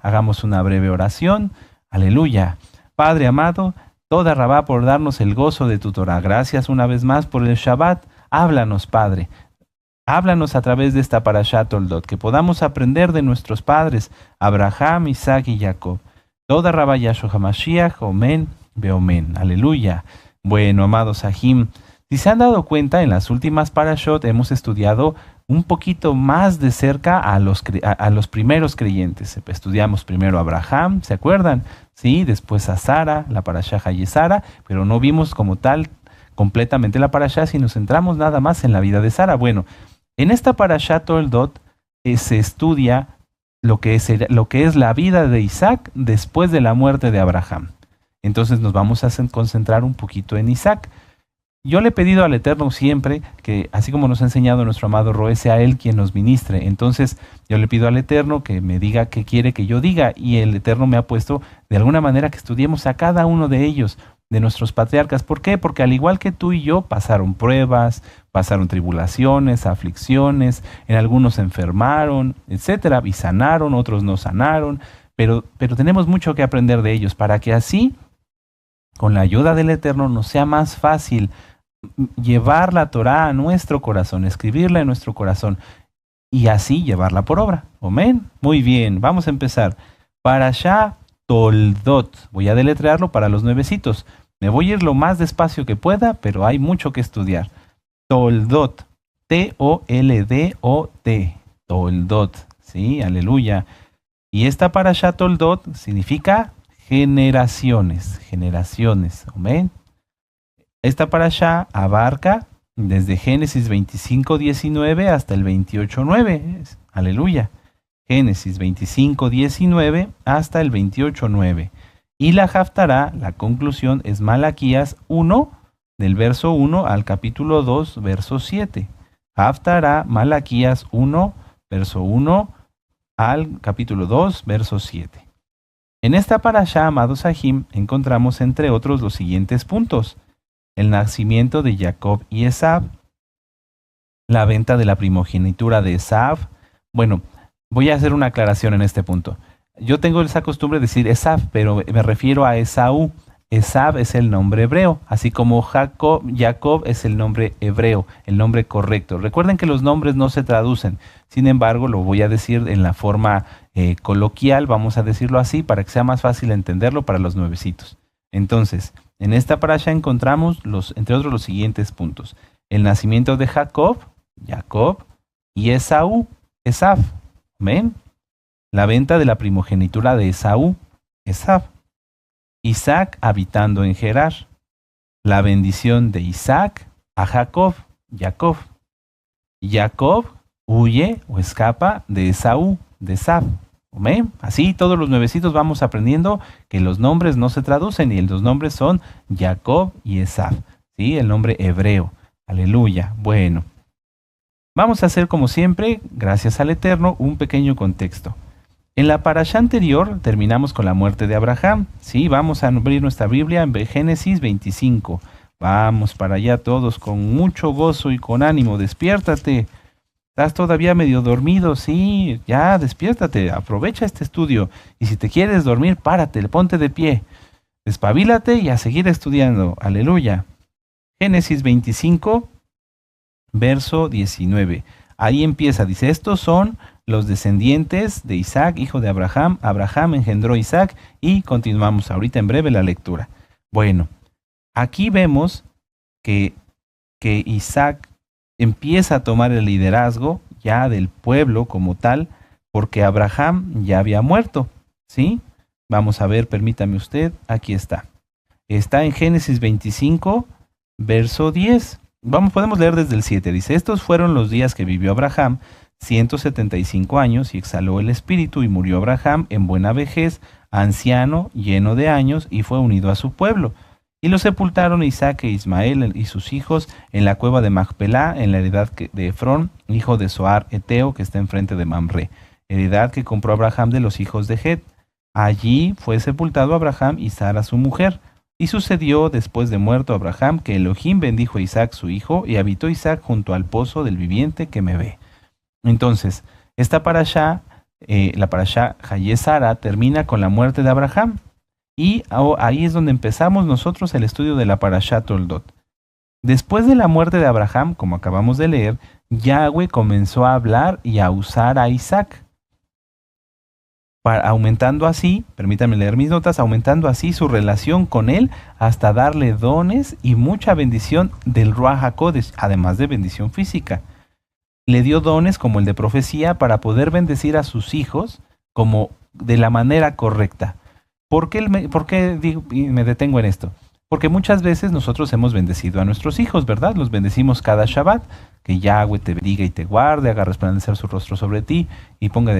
Hagamos una breve oración. Aleluya. Padre amado, toda Rabá por darnos el gozo de tu Torah. Gracias una vez más por el Shabbat. Háblanos, Padre. Háblanos a través de esta Parashat Toldot, que podamos aprender de nuestros padres, Abraham, Isaac y Jacob. Toda Rabá Yahshua HaMashiach, Omen, Beomen. Aleluya. Bueno, amados Sahim, si se han dado cuenta, en las últimas Parashot hemos estudiado un poquito más de cerca a los primeros creyentes. Estudiamos primero a Abraham, ¿se acuerdan? Sí, después a Sara, la Parashá Hayesara, pero no vimos como tal completamente la Parashá, si nos centramos nada más en la vida de Sara. Bueno, en esta Parashá Toldot se estudia lo que es la vida de Isaac después de la muerte de Abraham. Entonces nos vamos a concentrar un poquito en Isaac. Yo le he pedido al Eterno siempre que, así como nos ha enseñado nuestro amado Roé, sea Él quien nos ministre. Entonces yo le pido al Eterno que me diga qué quiere que yo diga, y el Eterno me ha puesto de alguna manera que estudiemos a cada uno de ellos, de nuestros patriarcas. ¿Por qué? Porque al igual que tú y yo, pasaron pruebas, pasaron tribulaciones, aflicciones, en algunos se enfermaron, etcétera, y sanaron, otros no sanaron, pero tenemos mucho que aprender de ellos para que así, con la ayuda del Eterno, nos sea más fácil llevar la Torá a nuestro corazón, escribirla en nuestro corazón y así llevarla por obra. Amén. Muy bien, vamos a empezar. Parashá Toldot. Voy a deletrearlo para los nuevecitos. Me voy a ir lo más despacio que pueda, pero hay mucho que estudiar. Toldot. T-O-L-D-O-T. Toldot. Sí, aleluya. Y esta Parashá Toldot significa generaciones. Generaciones. Amén. Esta parashá abarca desde Génesis 25:19 hasta el 28:9. Aleluya. Génesis 25:19 hasta el 28:9. Y la Haftará, la conclusión, es Malaquías 1, del verso 1 al capítulo 2, verso 7. Haftará, Malaquías 1, verso 1 al capítulo 2, verso 7. En esta parashá, amados Sahim, encontramos entre otros los siguientes puntos: el nacimiento de Jacob y Esav, la venta de la primogenitura de Esav. Bueno, voy a hacer una aclaración en este punto. Yo tengo esa costumbre de decir Esav, pero me refiero a Esaú. Esav es el nombre hebreo, así como Jacob es el nombre hebreo, el nombre correcto. Recuerden que los nombres no se traducen, sin embargo lo voy a decir en la forma coloquial, vamos a decirlo así, para que sea más fácil entenderlo para los nuevecitos. Entonces, en esta parasha encontramos, entre otros, los siguientes puntos: el nacimiento de Jacob, y Esaú, Esav. Amén. La venta de la primogenitura de Esaú, Esav. Isaac habitando en Gerar. La bendición de Isaac a Jacob, Jacob. Jacob huye o escapa de Esaú, de Esav. Amén. Así todos los nuevecitos vamos aprendiendo que los nombres no se traducen y los nombres son Jacob y Esav. ¿Sí? El nombre hebreo. Aleluya. Bueno. Vamos a hacer como siempre, gracias al Eterno, un pequeño contexto. En la parashá anterior terminamos con la muerte de Abraham. Sí, vamos a abrir nuestra Biblia en Génesis 25. Vamos para allá todos con mucho gozo y con ánimo. Despiértate. ¿Estás todavía medio dormido? Sí, ya, despiértate. Aprovecha este estudio. Y si te quieres dormir, párate, ponte de pie. Despabilate y a seguir estudiando. Aleluya. Génesis 25, verso 19. Ahí empieza, dice, estos son los descendientes de Isaac, hijo de Abraham. Abraham engendró a Isaac, y continuamos ahorita en breve la lectura. Bueno, aquí vemos que Isaac empieza a tomar el liderazgo ya del pueblo como tal, porque Abraham ya había muerto, ¿sí? Vamos a ver, permítame usted, aquí está. Está en Génesis 25, verso 10. Podemos leer desde el 7. Dice, estos fueron los días que vivió Abraham, 175 años, y exhaló el espíritu, y murió Abraham en buena vejez, anciano, lleno de años, y fue unido a su pueblo. Y lo sepultaron Isaac e Ismael y sus hijos en la cueva de Macpelá, en la heredad de Efrón, hijo de Zoar Eteo, que está enfrente de Mamre, heredad que compró Abraham de los hijos de Het. Allí fue sepultado Abraham y Sara su mujer. Y sucedió después de muerto Abraham que Elohim bendijo a Isaac su hijo, y habitó Isaac junto al pozo del viviente que me ve. Entonces, esta parashá la parashá Hayesara termina con la muerte de Abraham. Y ahí es donde empezamos nosotros el estudio de la parashá Toldot. Después de la muerte de Abraham, como acabamos de leer, Yahweh comenzó a hablar y a usar a Isaac, aumentando así, permítanme leer mis notas, aumentando así su relación con él hasta darle dones y mucha bendición del Ruach HaKodesh, además de bendición física. Le dio dones como el de profecía para poder bendecir a sus hijos como de la manera correcta. ¿Por qué me detengo en esto? Porque muchas veces nosotros hemos bendecido a nuestros hijos, ¿verdad? Los bendecimos cada Shabbat, que Yahweh te bendiga y te guarde, haga resplandecer su rostro sobre ti y tenga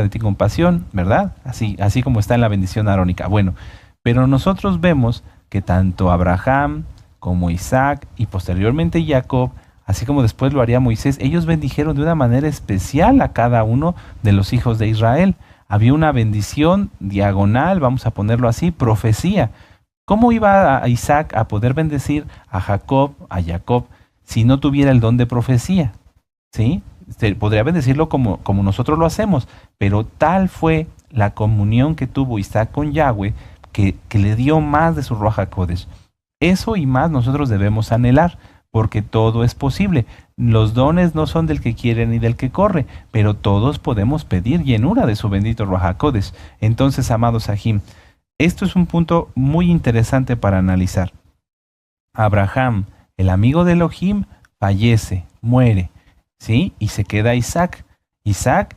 de ti compasión, ¿verdad? Así como está en la bendición arónica. Bueno, pero nosotros vemos que tanto Abraham como Isaac y posteriormente Jacob, así como después lo haría Moisés, ellos bendijeron de una manera especial a cada uno de los hijos de Israel. Había una bendición diagonal, vamos a ponerlo así, profecía. ¿Cómo iba a Isaac a poder bendecir a Jacob, si no tuviera el don de profecía? ¿Sí? Podría bendecirlo como nosotros lo hacemos, pero tal fue la comunión que tuvo Isaac con Yahweh que le dio más de su Ruach HaKodesh. Eso y más nosotros debemos anhelar, porque todo es posible. Los dones no son del que quiere ni del que corre, pero todos podemos pedir llenura de su bendito Ruach HaKodesh. Entonces, amados Sahim, esto es un punto muy interesante para analizar. Abraham, el amigo de Elohim, fallece, muere, ¿sí? Y se queda Isaac. Isaac,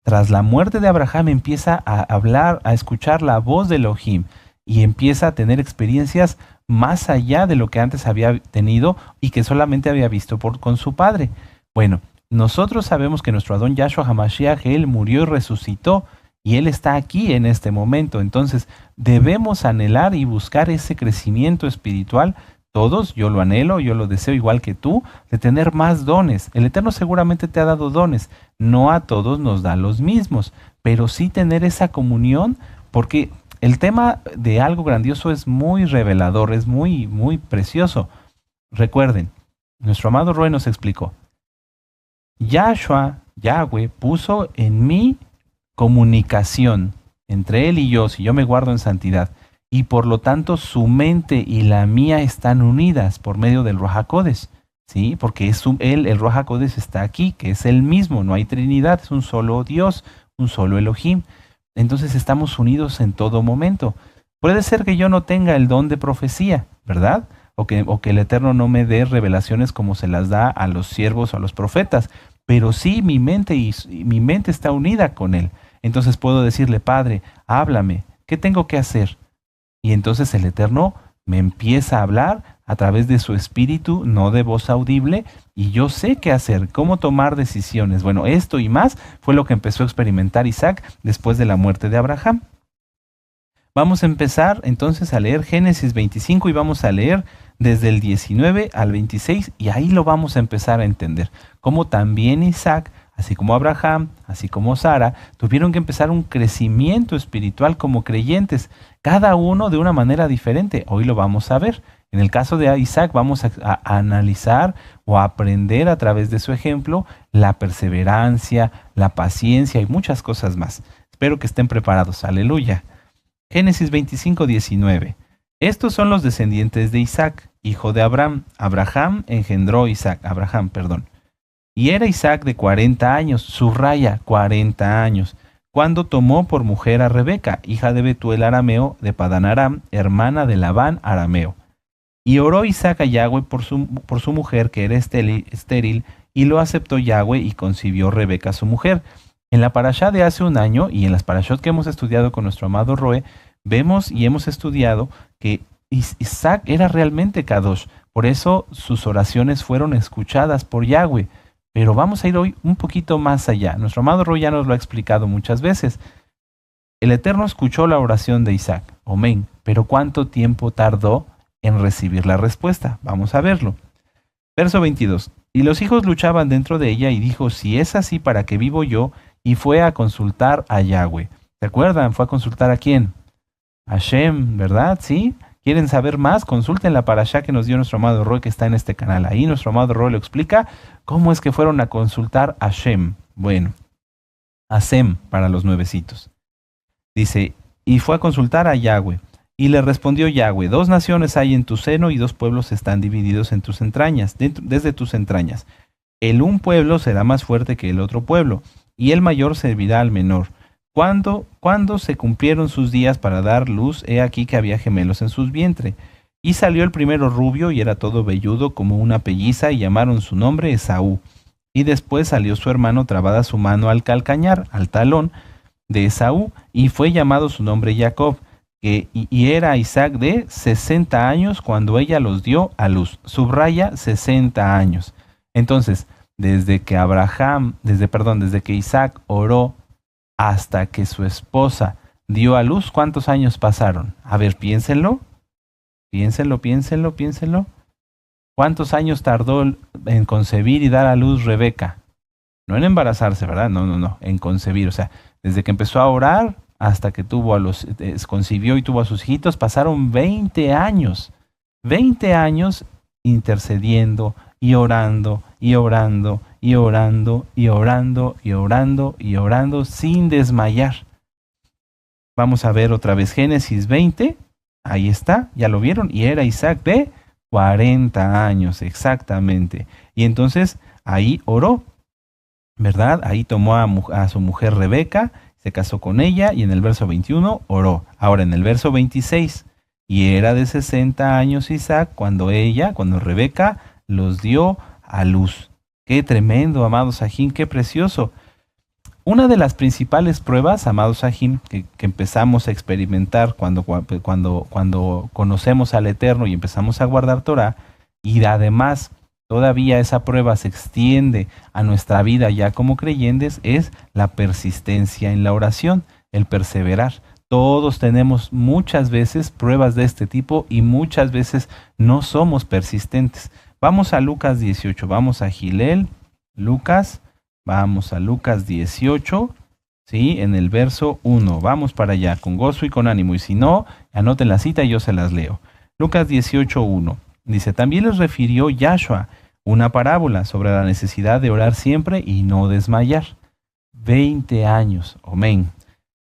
tras la muerte de Abraham, empieza a hablar, a escuchar la voz de Elohim y empieza a tener experiencias más allá de lo que antes había tenido y que solamente había visto con su padre. Bueno, nosotros sabemos que nuestro Adón Yahshua HaMashiach, él murió y resucitó, y Él está aquí en este momento. Entonces debemos anhelar y buscar ese crecimiento espiritual. Todos, yo lo anhelo, yo lo deseo igual que tú, de tener más dones. El Eterno seguramente te ha dado dones. No a todos nos da los mismos, pero sí tener esa comunión, porque el tema de algo grandioso es muy revelador, es muy, muy precioso. Recuerden, nuestro amado Roe nos explicó. Yahweh puso en mí comunicación entre él y yo, si yo me guardo en santidad, y por lo tanto su mente y la mía están unidas por medio del Ruach HaKodesh, ¿sí? Porque el Ruach HaKodesh está aquí, que es el mismo, no hay Trinidad, es un solo Dios, un solo Elohim. Entonces estamos unidos en todo momento. Puede ser que yo no tenga el don de profecía, ¿verdad? O que el Eterno no me dé revelaciones como se las da a los siervos o a los profetas, pero sí mi mente está unida con Él. Entonces puedo decirle, Padre, háblame, ¿qué tengo que hacer? Y entonces el Eterno me empieza a hablar a través de su espíritu, no de voz audible, y yo sé qué hacer, cómo tomar decisiones. Bueno, esto y más fue lo que empezó a experimentar Isaac después de la muerte de Abraham. Vamos a empezar entonces a leer Génesis 25 y vamos a leer desde el 19 al 26 y ahí lo vamos a empezar a entender. Cómo también Isaac, así como Abraham, así como Sara, tuvieron que empezar un crecimiento espiritual como creyentes, cada uno de una manera diferente. Hoy lo vamos a ver. En el caso de Isaac vamos a analizar o a aprender a través de su ejemplo la perseverancia, la paciencia y muchas cosas más. Espero que estén preparados. Aleluya. Génesis 25, 19. Estos son los descendientes de Isaac, hijo de Abraham. Abraham engendró Abraham. Y era Isaac de 40 años, subraya 40 años, cuando tomó por mujer a Rebeca, hija de Betuel arameo, de Padán Aram, hermana de Labán arameo. Y oró Isaac a Yahweh por su mujer, que era estéril, y lo aceptó Yahweh y concibió Rebeca su mujer. En la parashá de hace un año y en las parashot que hemos estudiado con nuestro amado Roe, vemos y hemos estudiado que Isaac era realmente Kadosh. Por eso sus oraciones fueron escuchadas por Yahweh. Pero vamos a ir hoy un poquito más allá. Nuestro amado Roe ya nos lo ha explicado muchas veces. El Eterno escuchó la oración de Isaac. Amén. Pero ¿cuánto tiempo tardó en recibir la respuesta? Vamos a verlo. Verso 22. Y los hijos luchaban dentro de ella y dijo, si es así, ¿para qué vivo yo? Y fue a consultar a Yahweh. ¿Se acuerdan? ¿Fue a consultar a quién? A Shem, ¿verdad? ¿Sí? ¿Quieren saber más? Consulten la parashá que nos dio nuestro amado Roy, que está en este canal. Ahí nuestro amado Roy lo explica cómo es que fueron a consultar a Shem. Bueno, a Sem para los nuevecitos. Dice, y fue a consultar a Yahweh. Y le respondió Yahweh, 2 naciones hay en tu seno y 2 pueblos están divididos en tus entrañas, desde tus entrañas. El un pueblo será más fuerte que el otro pueblo, y el mayor servirá al menor. Cuando se cumplieron sus días para dar luz, he aquí que había gemelos en sus vientres. Y salió el primero rubio y era todo velludo como una pelliza, y llamaron su nombre Esaú. Y después salió su hermano trabada su mano al calcañar, al talón de Esaú, y fue llamado su nombre Jacob. Y era Isaac de 60 años cuando ella los dio a luz. Subraya 60 años. Entonces, desde que Isaac oró hasta que su esposa dio a luz, ¿cuántos años pasaron? A ver, piénsenlo. Piénsenlo. ¿Cuántos años tardó en concebir y dar a luz Rebeca? No en embarazarse, ¿verdad? No, en concebir. O sea, desde que empezó a orar hasta que concibió y tuvo a sus hijitos, pasaron 20 años. 20 años intercediendo y orando sin desmayar. Vamos a ver otra vez Génesis 20. Ahí está, ya lo vieron. Y era Isaac de 40 años, exactamente. Y entonces ahí oró, ¿verdad? Ahí tomó a su mujer Rebeca, se casó con ella y en el verso 21 oró. Ahora en el verso 26, y era de 60 años Isaac cuando Rebeca los dio a luz. Qué tremendo, amados Sahim, qué precioso. Una de las principales pruebas, amados Sahim, que empezamos a experimentar cuando conocemos al Eterno y empezamos a guardar Torah, y además todavía esa prueba se extiende a nuestra vida ya como creyentes, es la persistencia en la oración, el perseverar. Todos tenemos muchas veces pruebas de este tipo y muchas veces no somos persistentes. Vamos a Lucas 18, vamos a Gilel, vamos a Lucas 18, ¿sí? En el verso 1. Vamos para allá, con gozo y con ánimo. Y si no, anoten la cita y yo se las leo. Lucas 18, 1. Dice, también les refirió Yahshua una parábola sobre la necesidad de orar siempre y no desmayar. 20 años, amén.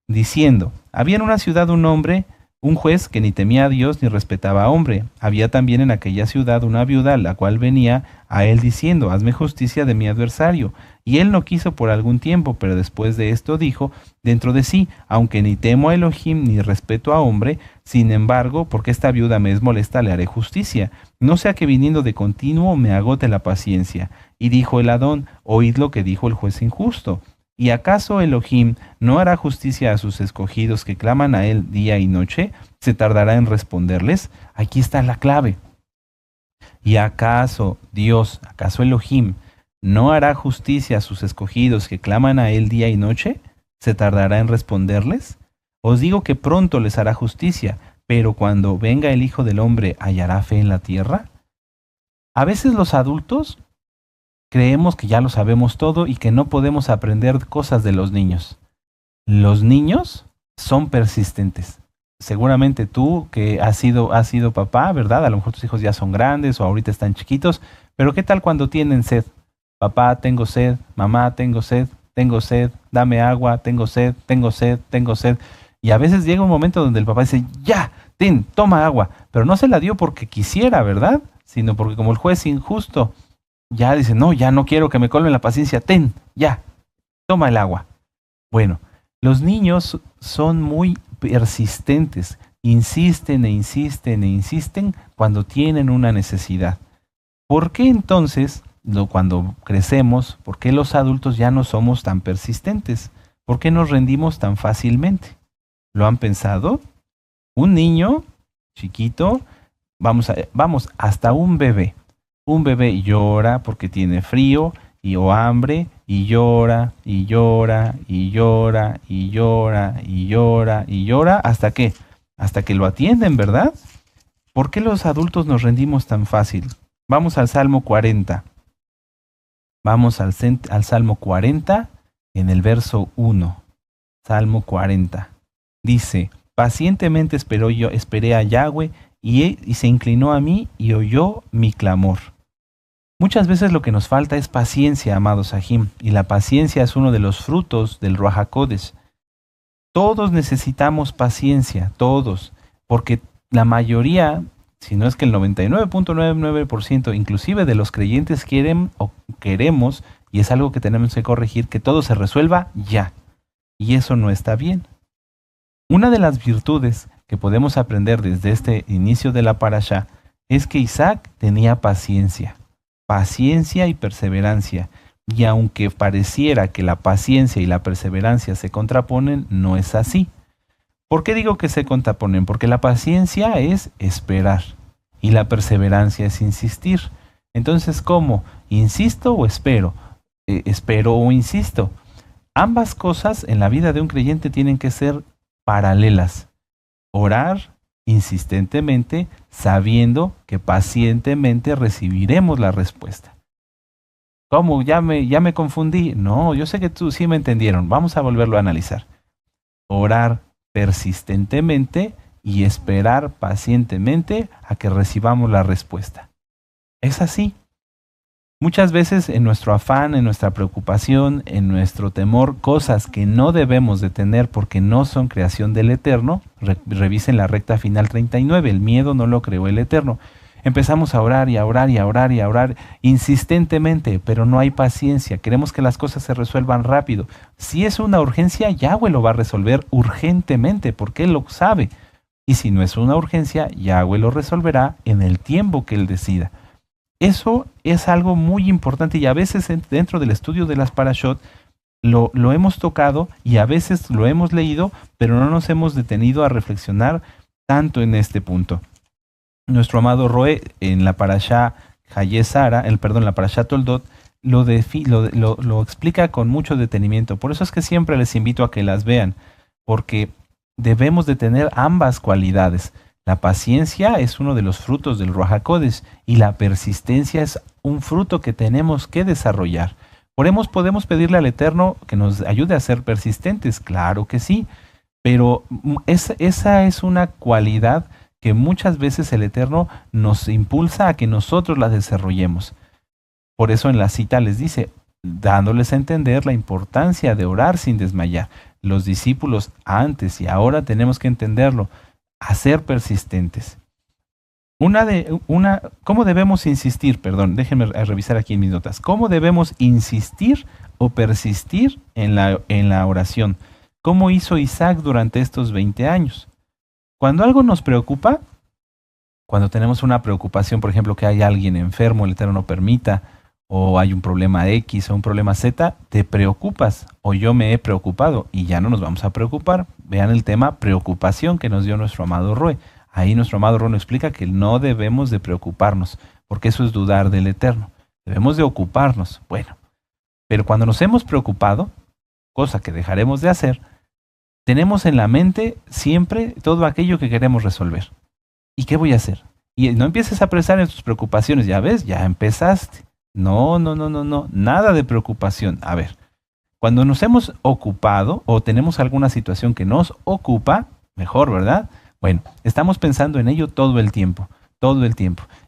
Diciendo, había en una ciudad un juez que ni temía a Dios ni respetaba a hombre. Había también en aquella ciudad una viuda, la cual venía a él diciendo, hazme justicia de mi adversario. Y él no quiso por algún tiempo, pero después de esto dijo dentro de sí, aunque ni temo a Elohim ni respeto a hombre, sin embargo, porque esta viuda me es molesta, le haré justicia. No sea que viniendo de continuo me agote la paciencia. Y dijo el Adón, oíd lo que dijo el juez injusto. ¿Y acaso Elohim no hará justicia a sus escogidos que claman a él día y noche? ¿Se tardará en responderles? Aquí está la clave. ¿Y acaso Elohim no hará justicia a sus escogidos que claman a él día y noche? ¿Se tardará en responderles? Os digo que pronto les hará justicia, pero cuando venga el Hijo del Hombre, ¿hallará fe en la tierra? A veces los adultos creemos que ya lo sabemos todo y que no podemos aprender cosas de los niños. Los niños son persistentes. Seguramente tú que has sido papá, ¿verdad? A lo mejor tus hijos ya son grandes o ahorita están chiquitos, pero ¿qué tal cuando tienen sed? Papá, tengo sed. Mamá, tengo sed. Dame agua, tengo sed. Y a veces llega un momento donde el papá dice, ya, toma agua. Pero no se la dio porque quisiera, ¿verdad? Sino porque como el juez injusto ya dice, no, ya no quiero que me colmen la paciencia, ya, toma el agua. Bueno, los niños son muy persistentes, insisten cuando tienen una necesidad. ¿Por qué entonces, cuando crecemos, por qué los adultos ya no somos tan persistentes? ¿Por qué nos rendimos tan fácilmente? ¿Lo han pensado? Un niño chiquito, vamos, hasta un bebé. Un bebé llora porque tiene frío o hambre y llora. ¿Hasta qué? Hasta que lo atienden, ¿verdad? ¿Por qué los adultos nos rendimos tan fácil? Vamos al Salmo 40. Vamos al Salmo 40 en el verso 1. Salmo 40. Dice, pacientemente esperé a Yahweh y se inclinó a mí y oyó mi clamor. Muchas veces lo que nos falta es paciencia, amados Sahim, y la paciencia es uno de los frutos del Ruach HaKodesh. Todos necesitamos paciencia, todos, porque la mayoría, si no es que el 99.99%, inclusive de los creyentes quieren o queremos, y es algo que tenemos que corregir, que todo se resuelva ya. Y eso no está bien. Una de las virtudes que podemos aprender desde este inicio de la parashá es que Isaac tenía paciencia y perseverancia. Y aunque pareciera que la paciencia y la perseverancia se contraponen, no es así. ¿Por qué digo que se contraponen? Porque la paciencia es esperar y la perseverancia es insistir. Entonces, ¿cómo? ¿Insisto o espero? ¿Espero o insisto? Ambas cosas en la vida de un creyente tienen que ser paralelas. Orar insistentemente, sabiendo que pacientemente recibiremos la respuesta. ¿Cómo? ¿Ya me confundí? No, yo sé que tú sí me entendieron. Vamos a volverlo a analizar. Orar persistentemente y esperar pacientemente a que recibamos la respuesta. Es así. Muchas veces en nuestro afán, en nuestra preocupación, en nuestro temor, cosas que no debemos de tener porque no son creación del Eterno, revisen la recta final 39, el miedo no lo creó el Eterno. Empezamos a orar y a orar y a orar y a orar insistentemente, pero no hay paciencia. Queremos que las cosas se resuelvan rápido. Si es una urgencia, Yahweh lo va a resolver urgentemente, porque Él lo sabe. Y si no es una urgencia, Yahweh lo resolverá en el tiempo que Él decida. Eso es algo muy importante y a veces dentro del estudio de las parashot lo hemos tocado y a veces lo hemos leído, pero no nos hemos detenido a reflexionar tanto en este punto. Nuestro amado Roe en la parashá Hayesara, la parashá Toldot, lo explica con mucho detenimiento. Por eso es que siempre les invito a que las vean, porque debemos de tener ambas cualidades. La paciencia es uno de los frutos del Ruach HaKodesh y la persistencia es un fruto que tenemos que desarrollar. ¿Podemos pedirle al Eterno que nos ayude a ser persistentes? Claro que sí, pero esa es una cualidad que muchas veces el Eterno nos impulsa a que nosotros la desarrollemos. Por eso en la cita les dice, dándoles a entender la importancia de orar sin desmayar. Los discípulos antes y ahora tenemos que entenderlo. A ser persistentes. ¿Cómo debemos insistir? Déjenme revisar aquí en mis notas. ¿Cómo debemos insistir o persistir en la oración? ¿Cómo hizo Isaac durante estos 20 años? Cuando algo nos preocupa, cuando tenemos una preocupación, por ejemplo, que hay alguien enfermo, el Eterno no permita, o hay un problema X o un problema Z, te preocupas o yo me he preocupado y ya no nos vamos a preocupar. Vean el tema preocupación que nos dio nuestro amado Roe. Ahí nuestro amado Roe nos explica que no debemos de preocuparnos, porque eso es dudar del Eterno. Debemos de ocuparnos. Bueno, pero cuando nos hemos preocupado, cosa que dejaremos de hacer, tenemos en la mente siempre todo aquello que queremos resolver. ¿Y qué voy a hacer? Y no empieces a pensar en tus preocupaciones, ya ves, ya empezaste. No, nada de preocupación. A ver, cuando nos hemos ocupado o tenemos alguna situación que nos ocupa, mejor, ¿verdad? Bueno, estamos pensando en ello todo el tiempo.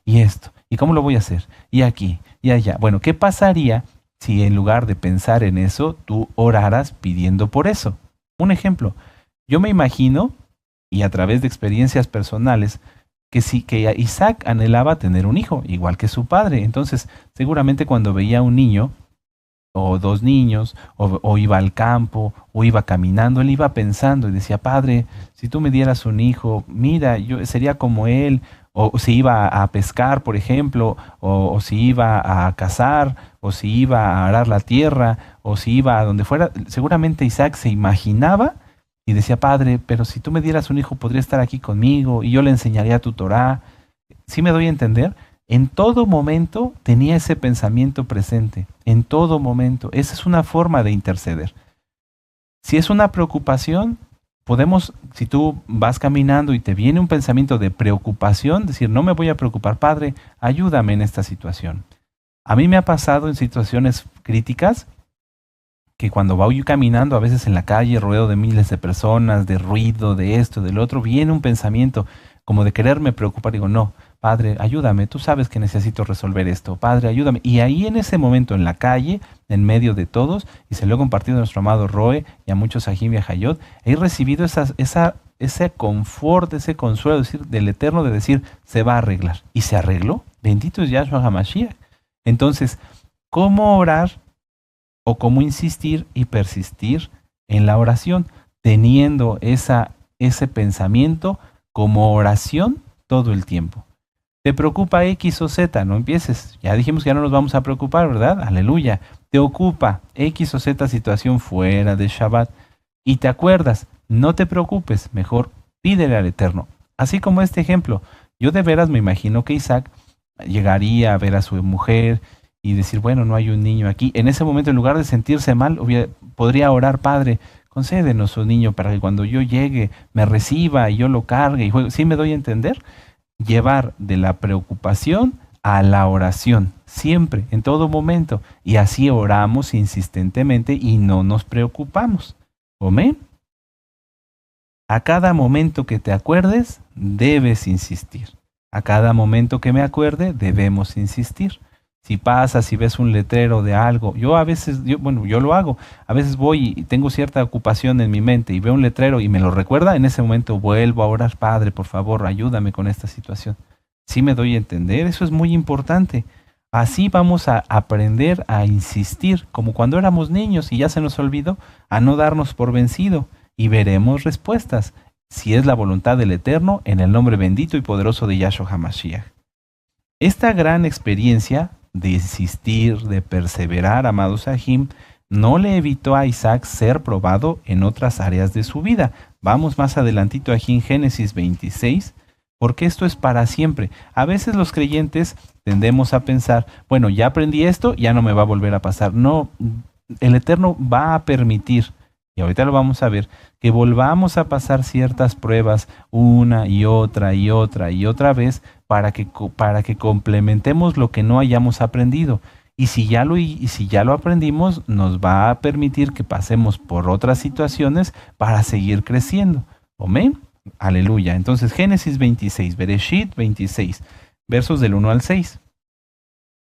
Y esto, ¿y cómo lo voy a hacer? Y aquí, y allá. Bueno, ¿qué pasaría si en lugar de pensar en eso, tú oraras pidiendo por eso? Un ejemplo, yo me imagino, y a través de experiencias personales, que Isaac anhelaba tener un hijo, igual que su padre. Entonces, seguramente cuando veía un niño, o dos niños, o iba al campo, o iba caminando, él iba pensando y decía, Padre, si tú me dieras un hijo, mira, yo sería como él, o si iba a pescar, por ejemplo, o si iba a cazar, o si iba a arar la tierra, o si iba a donde fuera. Seguramente Isaac se imaginaba y decía, Padre, pero si tú me dieras un hijo, podría estar aquí conmigo y yo le enseñaría tu Torá. ¿Sí me doy a entender? En todo momento tenía ese pensamiento presente. En todo momento. Esa es una forma de interceder. Si es una preocupación, si tú vas caminando y te viene un pensamiento de preocupación, decir, no me voy a preocupar, Padre, ayúdame en esta situación. A mí me ha pasado en situaciones críticas, que cuando voy caminando a veces en la calle, rodeado de miles de personas, de ruido, de esto, del otro, viene un pensamiento como de quererme preocupar. Digo, no, Padre, ayúdame, tú sabes que necesito resolver esto, Padre, ayúdame. Y ahí en ese momento, en la calle, en medio de todos, y se lo he compartido a nuestro amado Roe y a muchos Sahim y a Hayot, he recibido ese confort, ese consuelo del Eterno de decir, se va a arreglar. Y se arregló. Bendito es Yahshua HaMashiach. Entonces, ¿cómo orar o cómo insistir y persistir en la oración, teniendo ese pensamiento como oración todo el tiempo? ¿Te preocupa X o Z? No empieces. Ya dijimos que ya no nos vamos a preocupar, ¿verdad? Aleluya. ¿Te ocupa X o Z situación fuera de Shabbat? Y te acuerdas, no te preocupes, mejor pídele al Eterno. Así como este ejemplo, yo de veras me imagino que Isaac llegaría a ver a su mujer y decir, bueno, no hay un niño aquí. En ese momento, en lugar de sentirse mal, podría orar, Padre, concédenos un niño para que cuando yo llegue me reciba y yo lo cargue y juegue. ¿Sí me doy a entender? Llevar de la preocupación a la oración, siempre, en todo momento. Y así oramos insistentemente y no nos preocupamos. ¿Amén? A cada momento que te acuerdes, debes insistir. A cada momento que me acuerde, debemos insistir. Si pasas, si ves un letrero de algo, yo lo hago. A veces voy y tengo cierta ocupación en mi mente y veo un letrero y me lo recuerda, en ese momento vuelvo a orar, Padre, por favor, ayúdame con esta situación. ¿Sí me doy a entender? Eso es muy importante. Así vamos a aprender a insistir, como cuando éramos niños y ya se nos olvidó, a no darnos por vencido y veremos respuestas, si es la voluntad del Eterno, en el nombre bendito y poderoso de Yahshua HaMashiach. Esta gran experiencia de insistir, de perseverar, amados Sahim, no le evitó a Isaac ser probado en otras áreas de su vida. Vamos más adelantito aquí en Génesis 26, porque esto es para siempre. A veces los creyentes tendemos a pensar, bueno, ya aprendí esto, ya no me va a volver a pasar. No, el Eterno va a permitir, y ahorita lo vamos a ver, que volvamos a pasar ciertas pruebas una y otra y otra y otra vez para que complementemos lo que no hayamos aprendido. Y si ya lo aprendimos, nos va a permitir que pasemos por otras situaciones para seguir creciendo. Amén. Aleluya. Entonces, Génesis 26, Bereshit 26, versos del 1 al 6.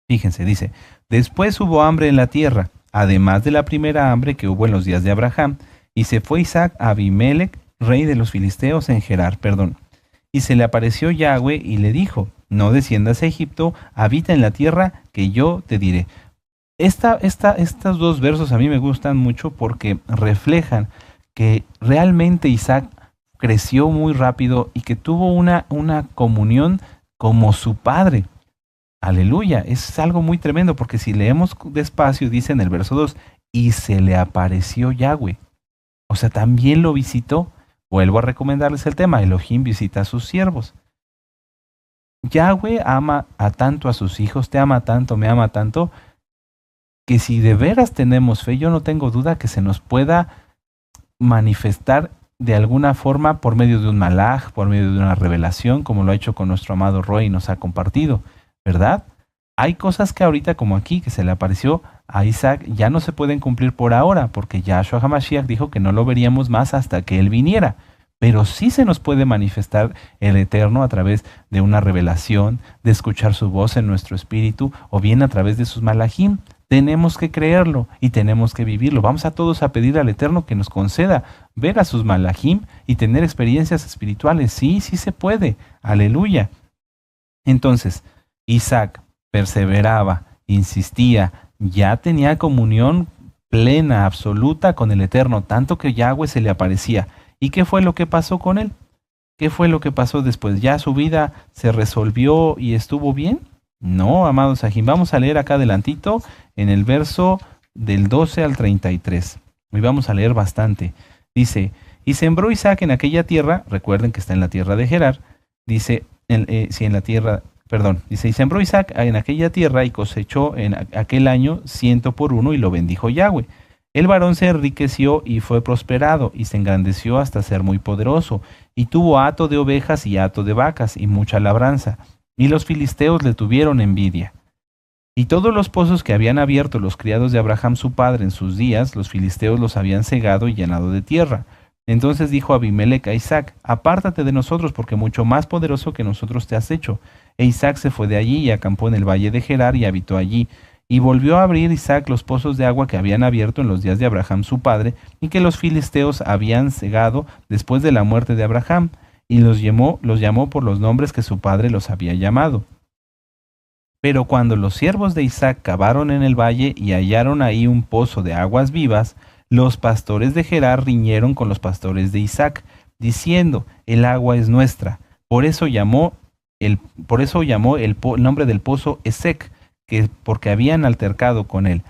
Fíjense, dice, después hubo hambre en la tierra, además de la primera hambre que hubo en los días de Abraham, y se fue Isaac a Abimelech, rey de los filisteos, en Gerar, Y se le apareció Yahweh y le dijo, no desciendas a Egipto, habita en la tierra que yo te diré. Estos dos versos a mí me gustan mucho porque reflejan que realmente Isaac creció muy rápido y que tuvo una comunión como su padre. Aleluya, es algo muy tremendo porque si leemos despacio dice en el verso 2, y se le apareció Yahweh. O sea, también lo visitó. Vuelvo a recomendarles el tema, Elohim visita a sus siervos. Yahweh ama a tanto a sus hijos, te ama tanto, me ama tanto, que si de veras tenemos fe, yo no tengo duda que se nos pueda manifestar de alguna forma por medio de un malaj, por medio de una revelación, como lo ha hecho con nuestro amado Roy y nos ha compartido, ¿verdad? Hay cosas que ahorita, como aquí, que se le apareció a Isaac, ya no se pueden cumplir por ahora, porque Yahshua HaMashiach dijo que no lo veríamos más hasta que Él viniera. Pero sí se nos puede manifestar el Eterno a través de una revelación, de escuchar su voz en nuestro espíritu, o bien a través de sus malajim. Tenemos que creerlo y tenemos que vivirlo. Vamos a todos a pedir al Eterno que nos conceda ver a sus malajim y tener experiencias espirituales. Sí, sí se puede. Aleluya. Entonces, Isaac perseveraba, insistía, ya tenía comunión plena, absoluta con el Eterno, tanto que Yahweh se le aparecía. ¿Y qué fue lo que pasó con él? ¿Qué fue lo que pasó después? ¿Ya su vida se resolvió y estuvo bien? No, amados Sahim. Vamos a leer acá adelantito en el verso del 12 al 33. Y vamos a leer bastante. Dice, y sembró Isaac en aquella tierra, recuerden que está en la tierra de Gerar, dice, dice, y sembró Isaac en aquella tierra y cosechó en aquel año 100 por 1 y lo bendijo Yahweh. El varón se enriqueció y fue prosperado, y se engrandeció hasta ser muy poderoso, y tuvo hato de ovejas y hato de vacas, y mucha labranza, y los filisteos le tuvieron envidia. Y todos los pozos que habían abierto los criados de Abraham su padre en sus días, los filisteos los habían cegado y llenado de tierra. Entonces dijo Abimelech a Isaac, apártate de nosotros, porque mucho más poderoso que nosotros te has hecho. E Isaac se fue de allí y acampó en el valle de Gerar y habitó allí. Y volvió a abrir Isaac los pozos de agua que habían abierto en los días de Abraham su padre, y que los filisteos habían cegado después de la muerte de Abraham, y los llamó por los nombres que su padre los había llamado. Pero cuando los siervos de Isaac cavaron en el valle y hallaron ahí un pozo de aguas vivas, los pastores de Gerar riñeron con los pastores de Isaac, diciendo: el agua es nuestra. Por eso llamó el nombre del pozo Esek, porque habían altercado con él.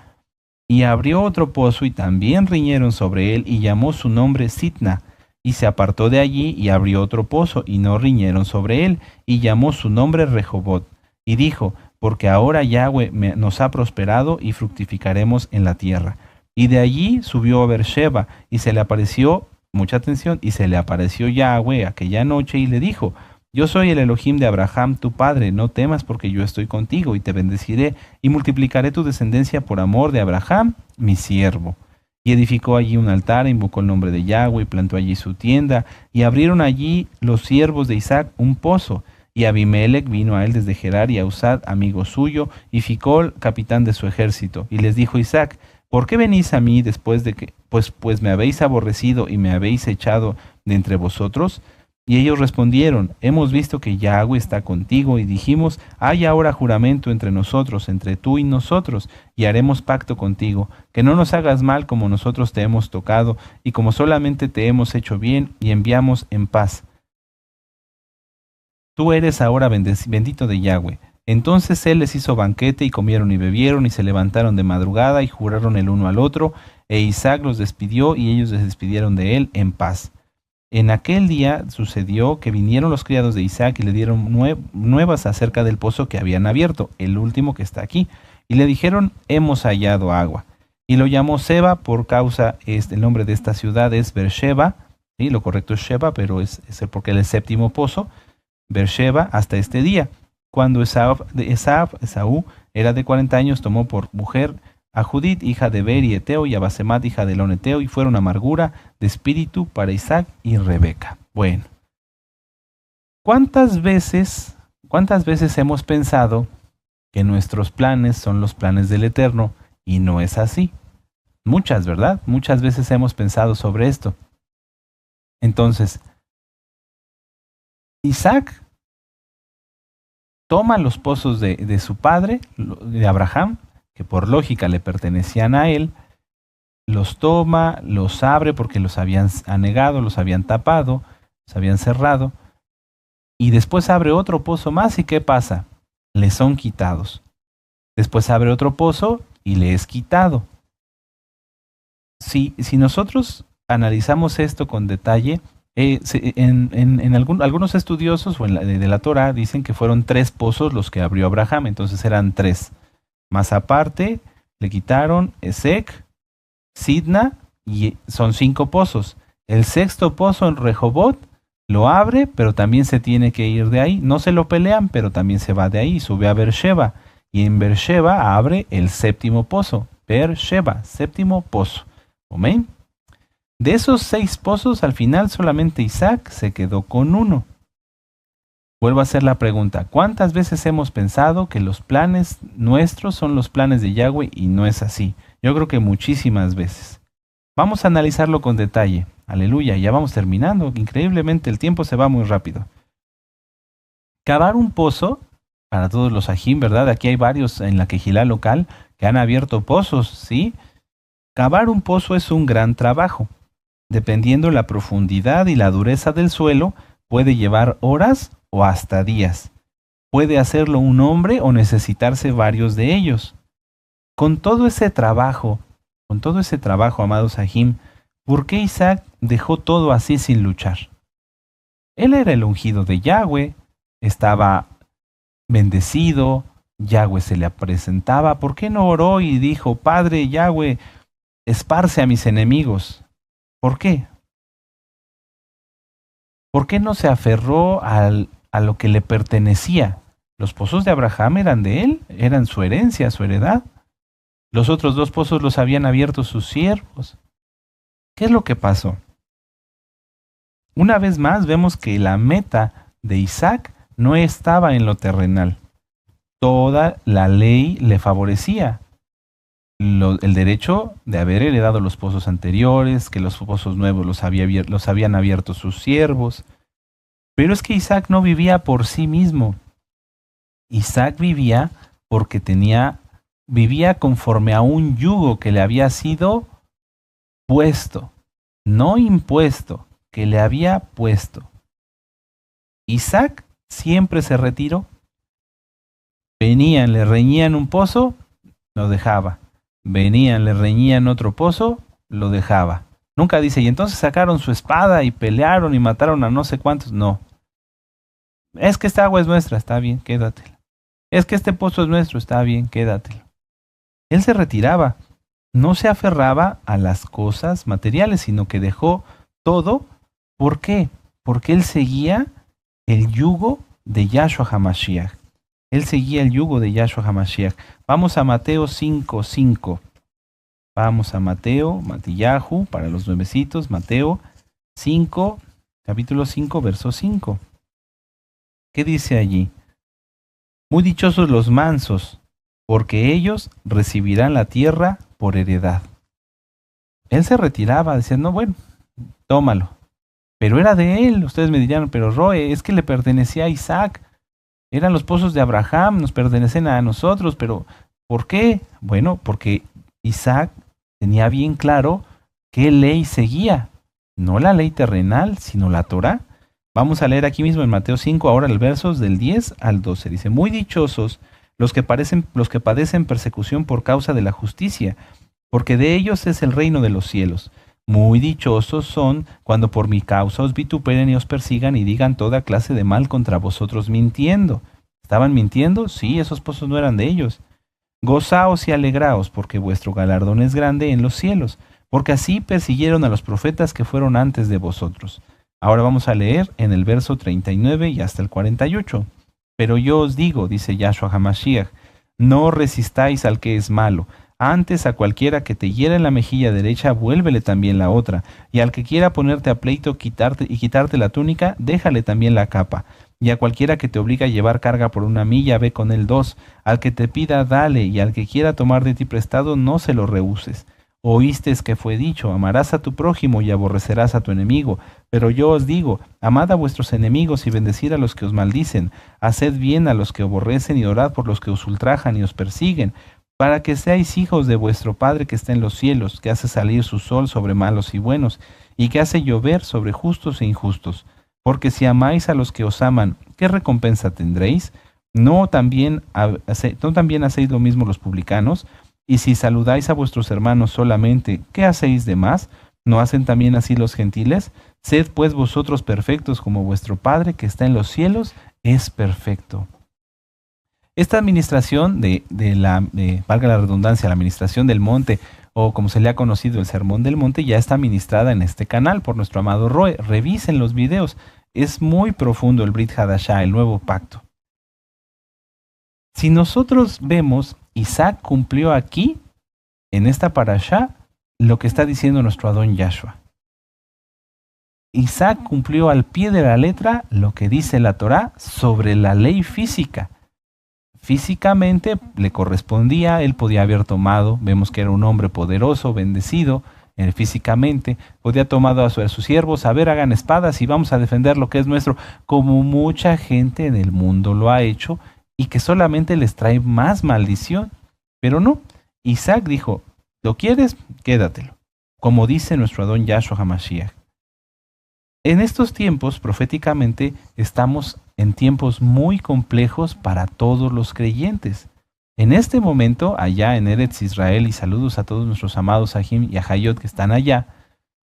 Y abrió otro pozo y también riñeron sobre él, y llamó su nombre Sitna. Y se apartó de allí y abrió otro pozo, y no riñeron sobre él, y llamó su nombre Rehobot. Y dijo: porque ahora Yahweh nos ha prosperado y fructificaremos en la tierra. Y de allí subió a Beersheba, y se le apareció, mucha atención, y se le apareció Yahweh aquella noche y le dijo: yo soy el Elohim de Abraham tu padre, no temas, porque yo estoy contigo, y te bendeciré, y multiplicaré tu descendencia por amor de Abraham, mi siervo. Y edificó allí un altar, invocó el nombre de Yahweh, y plantó allí su tienda, y abrieron allí los siervos de Isaac un pozo. Y Abimelech vino a él desde Gerar, y a Usad, amigo suyo, y Ficol, capitán de su ejército. Y les dijo Isaac: ¿por qué venís a mí después de que, pues me habéis aborrecido y me habéis echado de entre vosotros? Y ellos respondieron: hemos visto que Yahweh está contigo, y dijimos: hay ahora juramento entre nosotros, entre tú y nosotros, y haremos pacto contigo, que no nos hagas mal como nosotros te hemos tocado, y como solamente te hemos hecho bien, y enviamos en paz. Tú eres ahora bendito de Yahweh. Entonces él les hizo banquete, y comieron y bebieron, y se levantaron de madrugada, y juraron el uno al otro, e Isaac los despidió, y ellos les despidieron de él en paz. En aquel día sucedió que vinieron los criados de Isaac y le dieron nuevas acerca del pozo que habían abierto, el último que está aquí, y le dijeron: hemos hallado agua. Y lo llamó Seba por causa, el nombre de esta ciudad es Beersheba, ¿sí? Lo correcto es Sheba, pero es porque es el séptimo pozo, Beersheba, hasta este día. Cuando Esaú era de 40 años, tomó por mujer a Judith, hija de Beri Eteo, y a Basemat, hija de Elón Eteo, y fueron amargura de espíritu para Isaac y Rebeca. Bueno, ¿cuántas veces hemos pensado que nuestros planes son los planes del Eterno y no es así? Muchas, ¿verdad? Muchas veces hemos pensado sobre esto. Entonces, Isaac toma los pozos de su padre, de Abraham, que por lógica le pertenecían a él, los toma, los abre porque los habían anegado, los habían tapado, los habían cerrado, y después abre otro pozo más, ¿y qué pasa? Le son quitados. Después abre otro pozo y le es quitado. Si nosotros analizamos esto con detalle, algunos estudiosos de la Torah dicen que fueron 3 pozos los que abrió Abraham, entonces eran 3. Más aparte, le quitaron Esek, Sidna, y son 5 pozos. El 6º pozo en Rehobot lo abre, pero también se tiene que ir de ahí. No se lo pelean, pero también se va de ahí, sube a Beersheba. Y en Beersheba abre el 7º pozo. Beersheba, 7º pozo. ¿Amén? De esos 6 pozos, al final solamente Isaac se quedó con 1. Vuelvo a hacer la pregunta: ¿cuántas veces hemos pensado que los planes nuestros son los planes de Yahweh y no es así? Yo creo que muchísimas veces. Vamos a analizarlo con detalle. Aleluya, ya vamos terminando. Increíblemente el tiempo se va muy rápido. Cavar un pozo, para todos los ajín, ¿verdad? Aquí hay varios en la quejilá local que han abierto pozos, ¿sí? Cavar un pozo es un gran trabajo. Dependiendo la profundidad y la dureza del suelo, puede llevar horas o hasta días. Puede hacerlo un hombre o necesitarse varios de ellos. Con todo ese trabajo, amados Sahim, ¿por qué Isaac dejó todo así sin luchar? Él era el ungido de Yahweh, estaba bendecido, Yahweh se le presentaba. ¿Por qué no oró y dijo: Padre Yahweh, esparce a mis enemigos? ¿Por qué? ¿Por qué no se aferró a lo que le pertenecía? Los pozos de Abraham eran de él, eran su herencia, su heredad. Los otros 2 pozos los habían abierto sus siervos. ¿Qué es lo que pasó? Una vez más vemos que la meta de Isaac no estaba en lo terrenal. Toda la ley le favorecía. El derecho de haber heredado los pozos anteriores, que los pozos nuevos los habían abierto sus siervos. Pero es que Isaac no vivía por sí mismo. Isaac vivía porque vivía conforme a un yugo que le había sido puesto, no impuesto, que le había puesto. Isaac siempre se retiró. Venían, le reñían un pozo, lo dejaba. Venían, le reñían otro pozo, lo dejaba. Nunca dice, y entonces sacaron su espada y pelearon y mataron a no sé cuántos. No. Es que esta agua es nuestra, está bien, quédatela. Es que este pozo es nuestro, está bien, quédatelo. Él se retiraba. No se aferraba a las cosas materiales, sino que dejó todo. ¿Por qué? Porque él seguía el yugo de Yahshua HaMashiach. Él seguía el yugo de Yahshua HaMashiach. Vamos a Mateo 5:5. Vamos a Mateo, Matillahu, para los nuevecitos, Mateo 5, capítulo 5, verso 5. ¿Qué dice allí? Muy dichosos los mansos, porque ellos recibirán la tierra por heredad. Él se retiraba, decía, no, bueno, tómalo. Pero era de él. Ustedes me dirían, pero Roe, es que le pertenecía a Isaac. Eran los pozos de Abraham, nos pertenecen a nosotros, pero ¿por qué? Bueno, porque Isaac tenía bien claro qué ley seguía. No la ley terrenal, sino la Torá. Vamos a leer aquí mismo en Mateo 5, ahora el versos del 10 al 12. Dice, muy dichosos los que padecen persecución por causa de la justicia, porque de ellos es el reino de los cielos. Muy dichosos son cuando por mi causa os vituperen y os persigan y digan toda clase de mal contra vosotros mintiendo. ¿Estaban mintiendo? Sí, esos pozos no eran de ellos. Gozaos y alegraos, porque vuestro galardón es grande en los cielos, porque así persiguieron a los profetas que fueron antes de vosotros. Ahora vamos a leer en el verso 39 y hasta el 48. Pero yo os digo, dice Yahshua HaMashiach, no resistáis al que es malo. Antes a cualquiera que te hiera en la mejilla derecha, vuélvele también la otra. Y al que quiera ponerte a pleito quitarte la túnica, déjale también la capa. Y a cualquiera que te obliga a llevar carga por 1 milla, ve con él 2. Al que te pida, dale. Y al que quiera tomar de ti prestado, no se lo rehuses. Oísteis que fue dicho, amarás a tu prójimo y aborrecerás a tu enemigo. Pero yo os digo, amad a vuestros enemigos y bendecid a los que os maldicen. Haced bien a los que aborrecen y orad por los que os ultrajan y os persiguen, para que seáis hijos de vuestro Padre que está en los cielos, que hace salir su sol sobre malos y buenos, y que hace llover sobre justos e injustos. Porque si amáis a los que os aman, ¿qué recompensa tendréis? ¿No también hacéis lo mismo los publicanos? Y si saludáis a vuestros hermanos solamente, ¿qué hacéis de más? ¿No hacen también así los gentiles? Sed pues vosotros perfectos como vuestro Padre que está en los cielos es perfecto. Esta administración valga la redundancia, la administración del monte, o como se le ha conocido el Sermón del Monte, ya está administrada en este canal por nuestro amado Roe. Revisen los videos. Es muy profundo el Brit Hadashah, el nuevo pacto. Si nosotros vemos, Isaac cumplió aquí, en esta parashá, lo que está diciendo nuestro Adón Yahshua. Isaac cumplió al pie de la letra lo que dice la Torá sobre la ley física. Físicamente le correspondía, él podía haber tomado, vemos que era un hombre poderoso, bendecido, físicamente, podía tomado a sus siervos, a ver, hagan espadas y vamos a defender lo que es nuestro, como mucha gente en el mundo lo ha hecho y que solamente les trae más maldición. Pero no, Isaac dijo, ¿lo quieres? Quédatelo, como dice nuestro Adón Yahshua HaMashiach. En estos tiempos, proféticamente, estamos en tiempos muy complejos para todos los creyentes. En este momento, allá en Eretz Israel, y saludos a todos nuestros amados Ahim y Ahayot que están allá,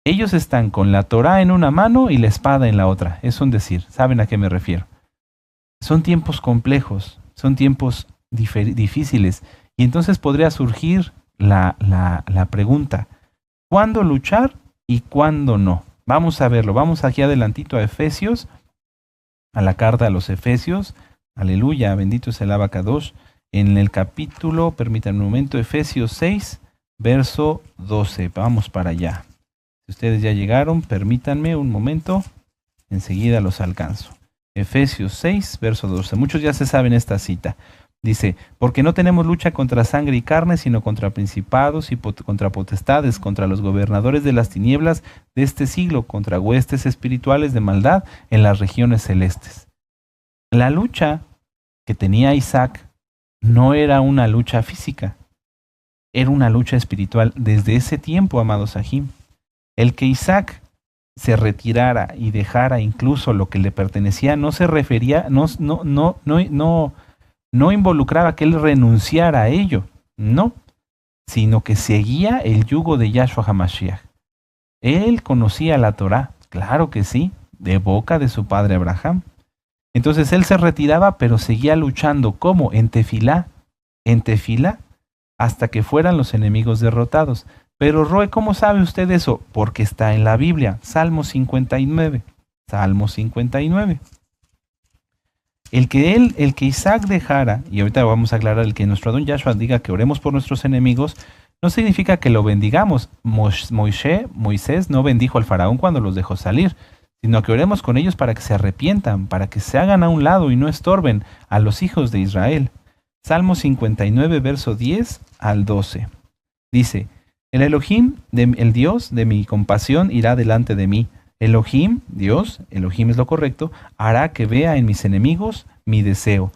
ellos están con la Torá en una mano y la espada en la otra. Es un decir, ¿saben a qué me refiero? Son tiempos complejos, son tiempos difíciles, y entonces podría surgir la pregunta, ¿cuándo luchar y cuándo no? Vamos a verlo, vamos aquí adelantito a Efesios, a la carta a los Efesios, aleluya, bendito es el Abacadosh, en el capítulo, permítanme un momento, Efesios 6, verso 12, vamos para allá. Si ustedes ya llegaron, permítanme un momento, enseguida los alcanzo. Efesios 6, verso 12. Muchos ya se saben esta cita. Dice, porque no tenemos lucha contra sangre y carne, sino contra principados y contra potestades, contra los gobernadores de las tinieblas de este siglo, contra huestes espirituales de maldad en las regiones celestes. La lucha que tenía Isaac no era una lucha física, era una lucha espiritual desde ese tiempo, amados Sahim. El que Isaac se retirara y dejara incluso lo que le pertenecía no se refería, no involucraba que él renunciara a ello, no, sino que seguía el yugo de Yahshua HaMashiach. Él conocía la Torá, claro que sí, de boca de su padre Abraham. Entonces él se retiraba, pero seguía luchando, ¿cómo? En tefilá, hasta que fueran los enemigos derrotados. Pero Roe, ¿cómo sabe usted eso? Porque está en la Biblia, Salmo 59, Salmo 59. El que Isaac dejara, y ahorita vamos a aclarar, el que nuestro Adón Yahshua diga que oremos por nuestros enemigos, no significa que lo bendigamos. Moisés no bendijo al faraón cuando los dejó salir, sino que oremos con ellos para que se arrepientan, para que se hagan a un lado y no estorben a los hijos de Israel. Salmo 59, verso 10 al 12. Dice, el Elohim, el Dios de mi compasión, irá delante de mí. Elohim, Dios, Elohim es lo correcto, hará que vea en mis enemigos mi deseo.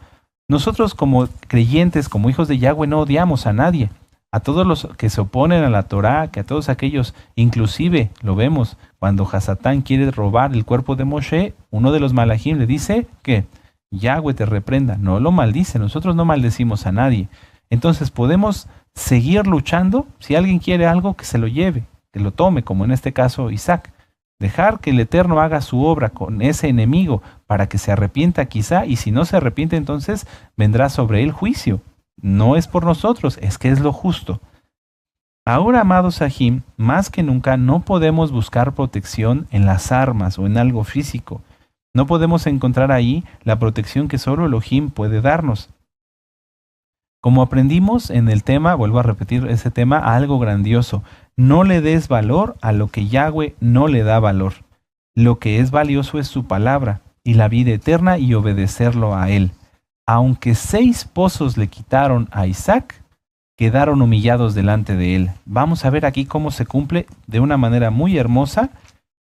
Nosotros como creyentes, como hijos de Yahweh, no odiamos a nadie. A todos los que se oponen a la Torá, que a todos aquellos, inclusive lo vemos, cuando Hasatán quiere robar el cuerpo de Moshe, uno de los malajim le dice que Yahweh te reprenda, no lo maldice, nosotros no maldecimos a nadie. Entonces podemos seguir luchando, si alguien quiere algo, que se lo lleve, que lo tome, como en este caso Isaac. Dejar que el Eterno haga su obra con ese enemigo para que se arrepienta quizá, y si no se arrepiente entonces vendrá sobre él juicio. No es por nosotros, es que es lo justo. Ahora, amados Sahim, más que nunca no podemos buscar protección en las armas o en algo físico. No podemos encontrar ahí la protección que solo Elohim puede darnos. Como aprendimos en el tema, vuelvo a repetir ese tema, algo grandioso. No le des valor a lo que Yahweh no le da valor. Lo que es valioso es su palabra y la vida eterna y obedecerlo a él. Aunque 6 pozos le quitaron a Isaac, quedaron humillados delante de él. Vamos a ver aquí cómo se cumple de una manera muy hermosa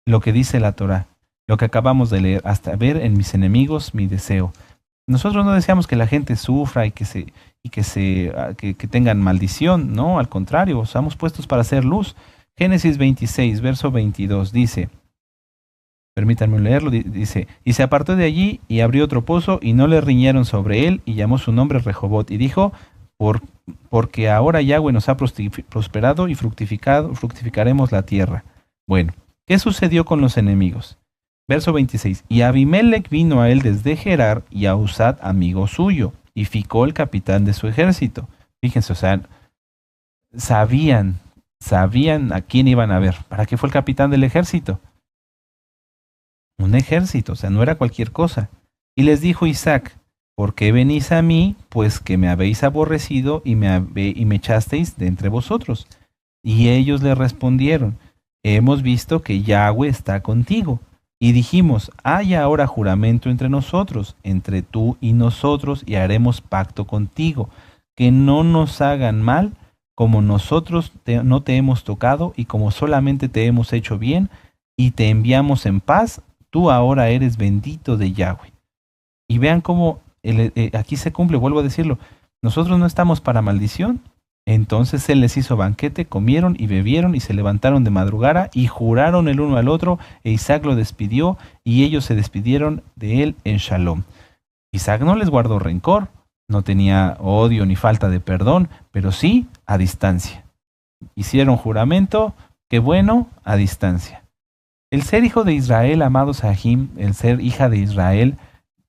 lo que dice la Torá, lo que acabamos de leer, hasta ver en mis enemigos mi deseo. Nosotros no deseamos que la gente sufra y que tengan maldición, no, al contrario, estamos puestos para hacer luz. Génesis 26, verso 22 dice, permítanme leerlo, dice, y se apartó de allí y abrió otro pozo y no le riñeron sobre él y llamó su nombre Rehobot y dijo, porque ahora Yahweh nos ha prosperado y fructificaremos la tierra. Bueno, ¿qué sucedió con los enemigos? Verso 26. Y Abimelech vino a él desde Gerar y a Usad, amigo suyo, y Ficol, el capitán de su ejército. Fíjense, o sea, sabían a quién iban a ver. ¿Para qué fue el capitán del ejército? Un ejército, o sea, no era cualquier cosa. Y les dijo Isaac, ¿por qué venís a mí? Pues que me habéis aborrecido y me echasteis de entre vosotros. Y ellos le respondieron, hemos visto que Yahweh está contigo. Y dijimos, haya ahora juramento entre nosotros, entre tú y nosotros, y haremos pacto contigo, que no nos hagan mal, como nosotros no te hemos tocado, y como solamente te hemos hecho bien, y te enviamos en paz, tú ahora eres bendito de Yahweh. Y vean cómo aquí se cumple, vuelvo a decirlo, nosotros no estamos para maldición. Entonces él les hizo banquete, comieron y bebieron y se levantaron de madrugada y juraron el uno al otro, e Isaac lo despidió y ellos se despidieron de él en Shalom. Isaac no les guardó rencor, no tenía odio ni falta de perdón, pero sí a distancia. Hicieron juramento, qué bueno, a distancia. El ser hijo de Israel, amados Sahim, el ser hija de Israel,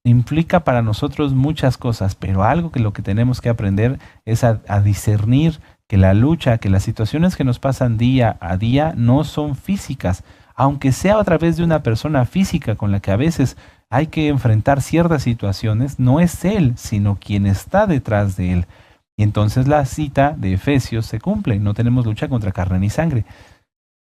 implica para nosotros muchas cosas, pero algo que lo que tenemos que aprender es a discernir que la lucha, que las situaciones que nos pasan día a día no son físicas, aunque sea a través de una persona física con la que a veces hay que enfrentar ciertas situaciones, no es él, sino quien está detrás de él. Y entonces la cita de Efesios se cumple, no tenemos lucha contra carne ni sangre.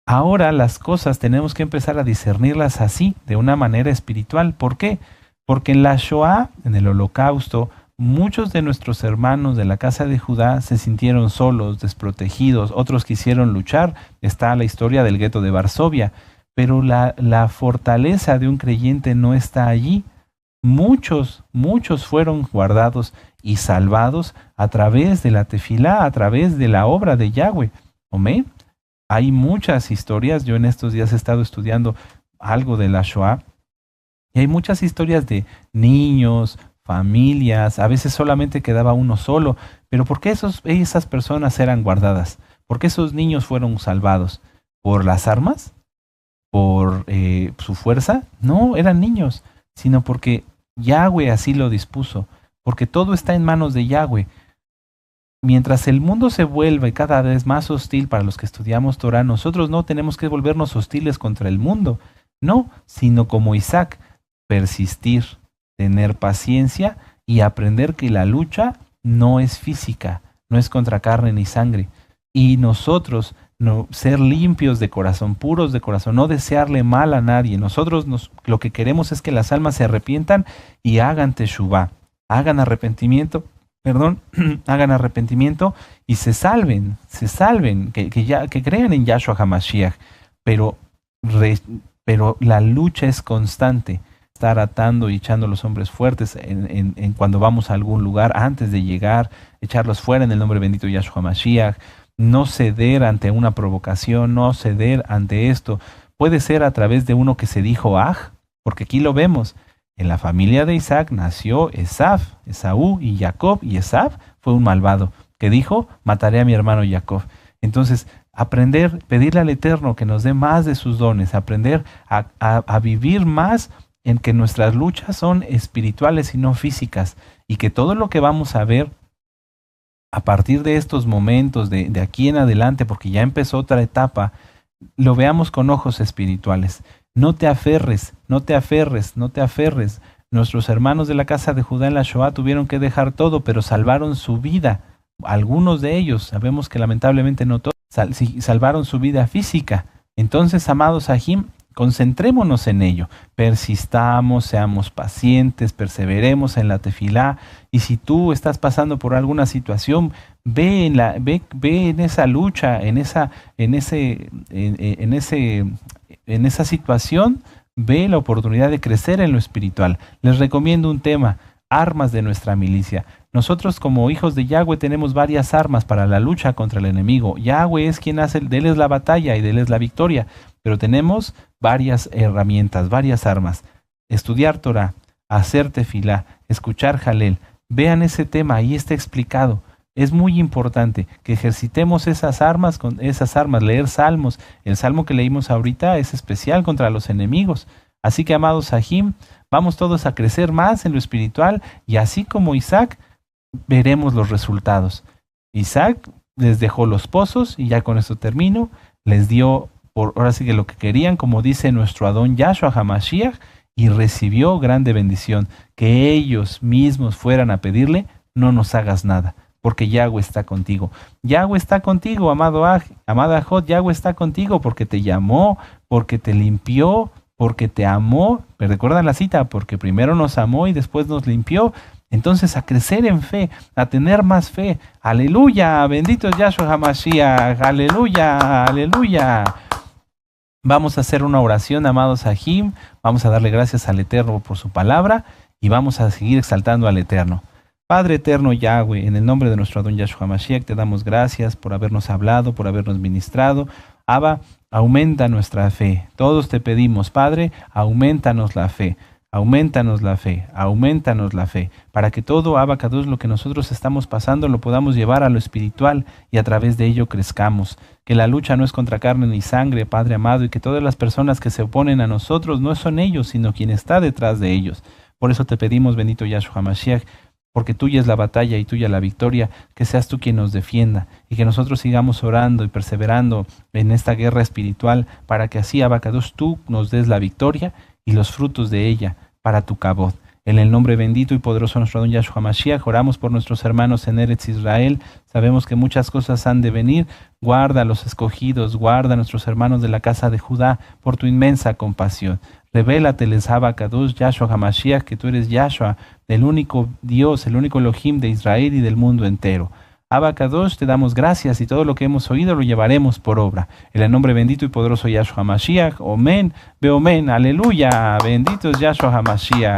Ahora las cosas tenemos que empezar a discernirlas así, de una manera espiritual. ¿Por qué? Porque en la Shoah, en el Holocausto, muchos de nuestros hermanos de la casa de Judá se sintieron solos, desprotegidos, otros quisieron luchar. Está la historia del gueto de Varsovia, pero la fortaleza de un creyente no está allí. Muchos fueron guardados y salvados a través de la tefilá, a través de la obra de Yahweh. Amén. Hay muchas historias. Yo en estos días he estado estudiando algo de la Shoah y hay muchas historias de niños, familias, a veces solamente quedaba uno solo. Pero ¿por qué esas personas eran guardadas? ¿Por qué esos niños fueron salvados? ¿Por las armas? ¿Por su fuerza? No, eran niños, sino porque Yahweh así lo dispuso, porque todo está en manos de Yahweh. Mientras el mundo se vuelve cada vez más hostil para los que estudiamos Torah, nosotros no tenemos que volvernos hostiles contra el mundo, no, sino como Isaac, persistir, tener paciencia y aprender que la lucha no es física, no es contra carne ni sangre. Y nosotros no ser limpios de corazón, puros de corazón, no desearle mal a nadie. Nosotros lo que queremos es que las almas se arrepientan y hagan teshuvá, hagan arrepentimiento, hagan arrepentimiento y se salven, que crean en Yahshua HaMashiach. Pero la lucha es constante. Estar atando y echando a los hombres fuertes en cuando vamos a algún lugar, antes de llegar, echarlos fuera en el nombre bendito de Yahshua HaMashiach. No ceder ante una provocación, no ceder ante esto. Puede ser a través de uno que se dijo porque aquí lo vemos. En la familia de Isaac nació Esaú y Jacob, y Esaf fue un malvado que dijo, mataré a mi hermano Jacob. Entonces, aprender, pedirle al Eterno que nos dé más de sus dones, aprender a vivir más en que nuestras luchas son espirituales y no físicas, y que todo lo que vamos a ver a partir de estos momentos, de aquí en adelante, porque ya empezó otra etapa, lo veamos con ojos espirituales. No te aferres, no te aferres, no te aferres. Nuestros hermanos de la casa de Judá en la Shoah tuvieron que dejar todo, pero salvaron su vida. Algunos de ellos, sabemos que lamentablemente no todos, salvaron su vida física. Entonces, amados Ajim, concentrémonos en ello, persistamos, seamos pacientes, perseveremos en la tefilá, y si tú estás pasando por alguna situación, ve en esa lucha, en esa situación, ve la oportunidad de crecer en lo espiritual. Les recomiendo un tema, armas de nuestra milicia. Nosotros como hijos de Yahweh tenemos varias armas para la lucha contra el enemigo. Yahweh es quien hace, de él es la batalla y de él es la victoria, pero tenemos varias herramientas, varias armas. Estudiar Torah, hacer tefilá, escuchar Jalel. Vean ese tema, ahí está explicado. Es muy importante que ejercitemos esas armas, leer salmos. El salmo que leímos ahorita es especial contra los enemigos. Así que, amados Ajim, vamos todos a crecer más en lo espiritual, y así como Isaac, veremos los resultados. Isaac les dejó los pozos, y ya con esto termino, les dio ahora sí que lo que querían, como dice nuestro Adón Yahshua HaMashiach, y recibió grande bendición. Que ellos mismos fueran a pedirle, no nos hagas nada, porque Yahweh está contigo. Yahweh está contigo, amada Jod, Yahweh está contigo porque te llamó, porque te limpió, porque te amó. Pero recuerdan la cita, porque primero nos amó y después nos limpió. Entonces, a crecer en fe, a tener más fe. Aleluya, bendito es Yahshua HaMashiach, aleluya, aleluya. Vamos a hacer una oración, amados Ajim. Vamos a darle gracias al Eterno por su palabra y vamos a seguir exaltando al Eterno. Padre eterno Yahweh, en el nombre de nuestro Adón Yahshua Mashiach, te damos gracias por habernos hablado, por habernos ministrado. Abba, aumenta nuestra fe. Todos te pedimos, Padre, aumentanos la fe. Aumentanos la fe, aumentanos la fe, para que todo, Abba Kadosh, lo que nosotros estamos pasando, lo podamos llevar a lo espiritual y a través de ello crezcamos. Que la lucha no es contra carne ni sangre, Padre amado, y que todas las personas que se oponen a nosotros no son ellos, sino quien está detrás de ellos. Por eso te pedimos, bendito Yahshua Mashiach, porque tuya es la batalla y tuya la victoria, que seas tú quien nos defienda y que nosotros sigamos orando y perseverando en esta guerra espiritual, para que así, Abba Kadosh, tú nos des la victoria y los frutos de ella para tu cabot. En el nombre bendito y poderoso de nuestro don Yahshua Mashiach, oramos por nuestros hermanos en Eretz Israel. Sabemos que muchas cosas han de venir. Guarda a los escogidos, guarda a nuestros hermanos de la casa de Judá por tu inmensa compasión. Revélate, les Kadosh, Yahshua HaMashiach, que tú eres Yahshua, el único Dios, el único Elohim de Israel y del mundo entero. Kadosh, te damos gracias y todo lo que hemos oído lo llevaremos por obra. En el nombre bendito y poderoso Yahshua HaMashiach, Omen, Beomen, aleluya, bendito es Yahshua HaMashiach.